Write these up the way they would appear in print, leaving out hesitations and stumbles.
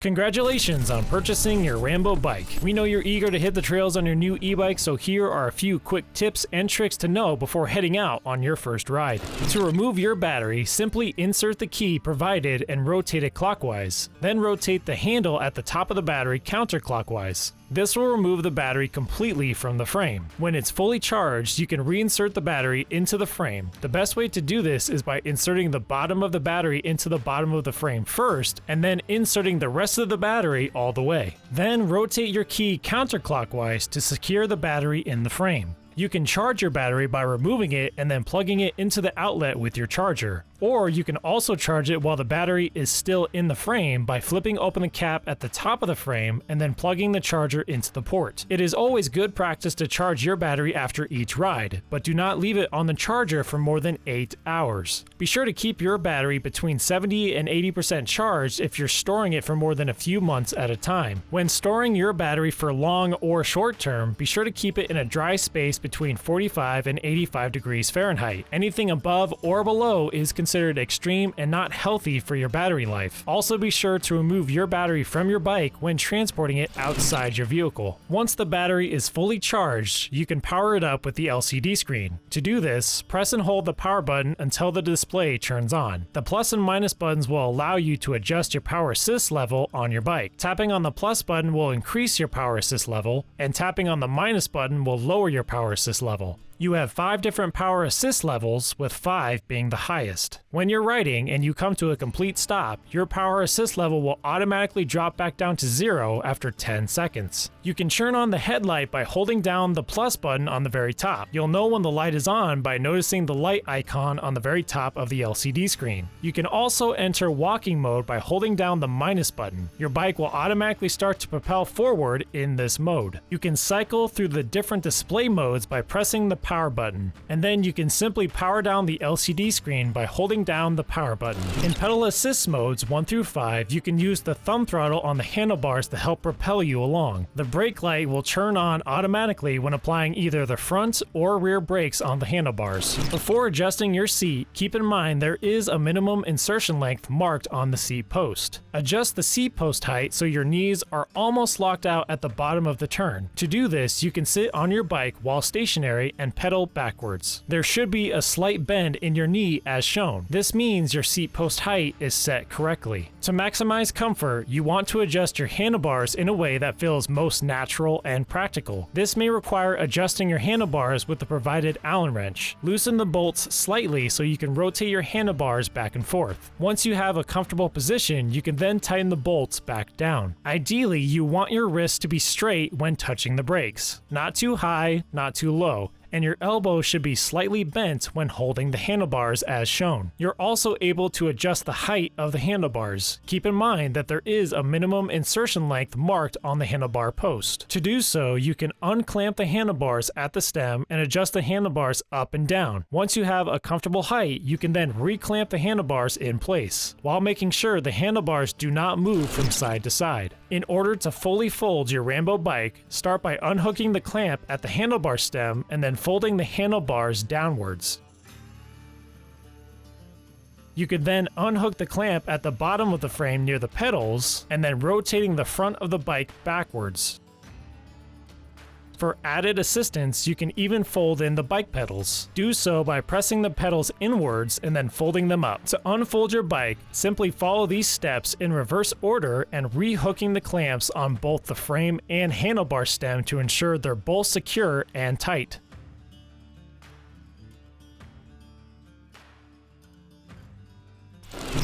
Congratulations on purchasing your Rambo bike. We know you're eager to hit the trails on your new e-bike, so here are a few quick tips and tricks to know before heading out on your first ride. To remove your battery, simply insert the key provided and rotate it clockwise. Then rotate the handle at the top of the battery counterclockwise. This will remove the battery completely from the frame. When it's fully charged, you can reinsert the battery into the frame. The best way to do this is by inserting the bottom of the battery into the bottom of the frame first, and then inserting the rest of the battery all the way. Then rotate your key counterclockwise to secure the battery in the frame. You can charge your battery by removing it and then plugging it into the outlet with your charger. Or you can also charge it while the battery is still in the frame by flipping open the cap at the top of the frame and then plugging the charger into the port. It is always good practice to charge your battery after each ride, but do not leave it on the charger for more than 8 hours. Be sure to keep your battery between 70 and 80% charged if you're storing it for more than a few months at a time. When storing your battery for long or short term, be sure to keep it in a dry space between 45 and 85 degrees Fahrenheit. Anything above or below is considered extreme and not healthy for your battery life. Also be sure to remove your battery from your bike when transporting it outside your vehicle. Once the battery is fully charged, you can power it up with the LCD screen. To do this, press and hold the power button until the display turns on. The plus and minus buttons will allow you to adjust your power assist level on your bike. Tapping on the plus button will increase your power assist level, and tapping on the minus button will lower your power assist level. You have 5 different power assist levels, with 5 being the highest. When you're riding and you come to a complete stop, your power assist level will automatically drop back down to 0 after 10 seconds. You can turn on the headlight by holding down the plus button on the very top. You'll know when the light is on by noticing the light icon on the very top of the LCD screen. You can also enter walking mode by holding down the minus button. Your bike will automatically start to propel forward in this mode. You can cycle through the different display modes by pressing the power button, and then you can simply power down the LCD screen by holding down the power button. In pedal assist modes 1 through 5, you can use the thumb throttle on the handlebars to help propel you along. The brake light will turn on automatically when applying either the front or rear brakes on the handlebars. Before adjusting your seat, keep in mind there is a minimum insertion length marked on the seat post. Adjust the seat post height so your knees are almost locked out at the bottom of the turn. To do this, you can sit on your bike while stationary and pedal backwards. There should be a slight bend in your knee as shown. This means your seat post height is set correctly. To maximize comfort, you want to adjust your handlebars in a way that feels most natural and practical. This may require adjusting your handlebars with the provided Allen wrench. Loosen the bolts slightly so you can rotate your handlebars back and forth. Once you have a comfortable position, you can then tighten the bolts back down. Ideally, you want your wrists to be straight when touching the brakes. Not too high, not too low, and your elbow should be slightly bent when holding the handlebars as shown. You're also able to adjust the height of the handlebars. Keep in mind that there is a minimum insertion length marked on the handlebar post. To do so, you can unclamp the handlebars at the stem and adjust the handlebars up and down. Once you have a comfortable height, you can then reclamp the handlebars in place, while making sure the handlebars do not move from side to side. In order to fully fold your Rambo bike, start by unhooking the clamp at the handlebar stem and then folding the handlebars downwards. You could then unhook the clamp at the bottom of the frame near the pedals and then rotating the front of the bike backwards. For added assistance, you can even fold in the bike pedals. Do so by pressing the pedals inwards and then folding them up. To unfold your bike, simply follow these steps in reverse order and rehooking the clamps on both the frame and handlebar stem to ensure they're both secure and tight.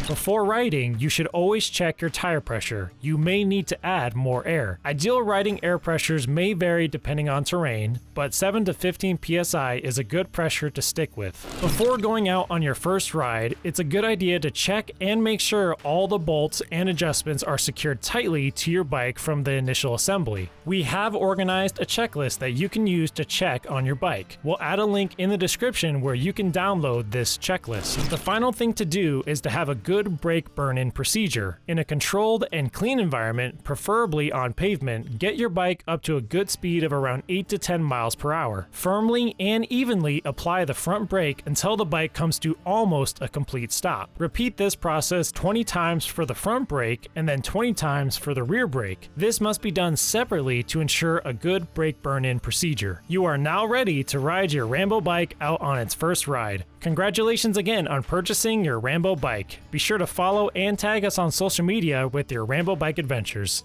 Before riding, you should always check your tire pressure. You may need to add more air. Ideal riding air pressures may vary depending on terrain, but 7 to 15 psi is a good pressure to stick with. Before going out on your first ride, it's a good idea to check and make sure all the bolts and adjustments are secured tightly to your bike from the initial assembly. We have organized a checklist that you can use to check on your bike. We'll add a link in the description where you can download this checklist. The final thing to do is to have a good good brake burn-in procedure. In a controlled and clean environment, preferably on pavement, get your bike up to a good speed of around 8 to 10 miles per hour. Firmly and evenly apply the front brake until the bike comes to almost a complete stop. Repeat this process 20 times for the front brake and then 20 times for the rear brake. This must be done separately to ensure a good brake burn-in procedure. You are now ready to ride your Rambo bike out on its first ride. Congratulations again on purchasing your Rambo bike. Be sure to follow and tag us on social media with your Rambo bike adventures.